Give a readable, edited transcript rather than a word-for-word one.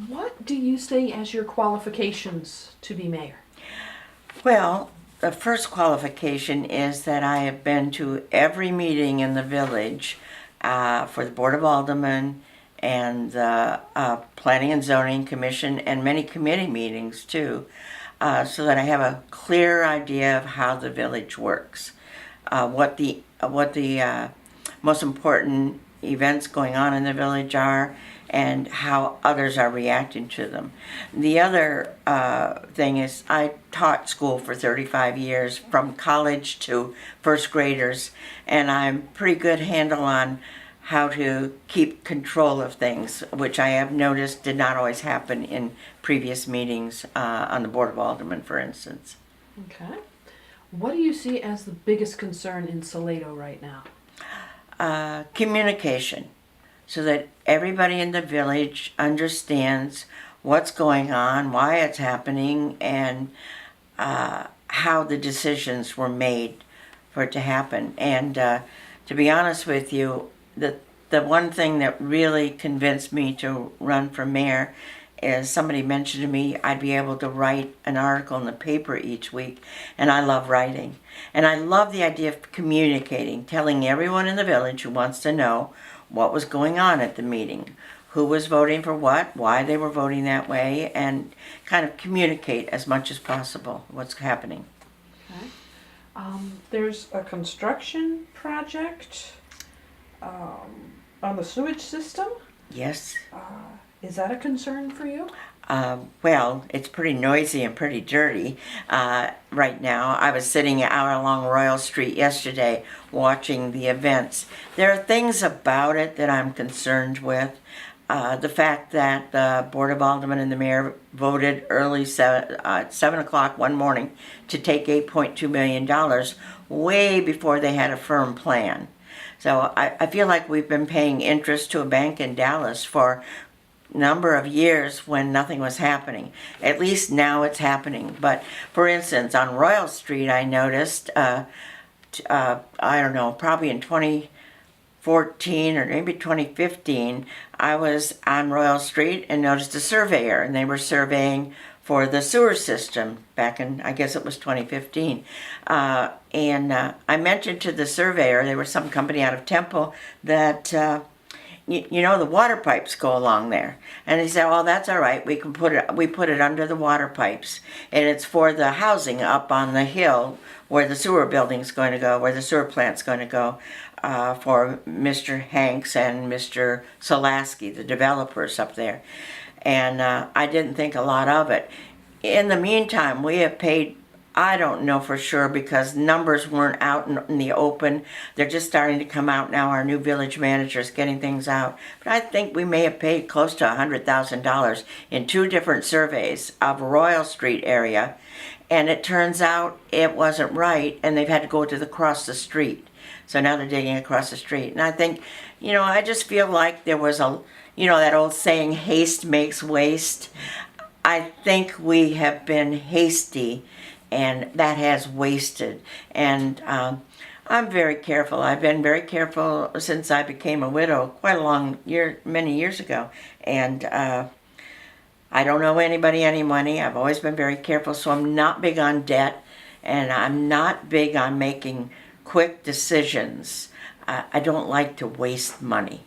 What do you say as your qualifications to be mayor? Well, the first qualification is that I have been to every meeting in the village for the Board of Aldermen and the Planning and Zoning Commission and many committee meetings too, so that I have a clear idea of how the village works, what the most important events going on in the village are, and how others are reacting to them. The other thing is I taught school for 35 years, from college to first graders, and I'm pretty good handle on how to keep control of things, which I have noticed did not always happen in previous meetings on the Board of Aldermen, for instance. Okay. What do you see as the biggest concern in Salado right now? Communication, so that everybody in the village understands what's going on, why it's happening, and how the decisions were made for it to happen. And to be honest with you, the one thing that really convinced me to run for mayor is somebody mentioned to me I'd be able to write an article in the paper each week, and I love writing. And I love the idea of communicating, telling everyone in the village who wants to know what was going on at the meeting, who was voting for what, why they were voting that way, and kind of communicate as much as possible what's happening. Okay. There's a construction project on the sewage system. Yes. Is that a concern for you? Well, it's pretty noisy and pretty dirty right now. I was sitting out along Royal Street yesterday watching the events. There are things about it that I'm concerned with. The fact that the Board of Aldermen and the mayor voted early 7 o'clock one morning to take $8.2 million way before they had a firm plan. So I feel like we've been paying interest to a bank in Dallas for number of years when nothing was happening. At least now it's happening. But for instance, on Royal Street, I noticed, I don't know, probably in 2014 or maybe 2015, I was on Royal Street and noticed a surveyor, and they were surveying for the sewer system back in, I guess it was 2015. And I mentioned to the surveyor, there was some company out of Temple, that you know, the water pipes go along there. And he said, well, that's all right. We put it under the water pipes. And it's for the housing up on the hill where the sewer building's going to go, where the sewer plant's going to go, for Mr. Hanks and Mr. Solasky, the developers up there. And I didn't think a lot of it. In the meantime, we have paid, I don't know for sure because numbers weren't out in the open. They're just starting to come out now. Our new village manager is getting things out. But I think we may have paid close to $100,000 in 2 different surveys of Royal Street area. And it turns out it wasn't right, and they've had to go to across the street. So now they're digging across the street. And I think, you know, I just feel like there was a, you know, that old saying, haste makes waste. I think we have been hasty, and that has wasted. And I'm very careful. I've been very careful since I became a widow quite many years ago. And I don't owe anybody any money. I've always been very careful, so I'm not big on debt, and I'm not big on making quick decisions. I don't like to waste money.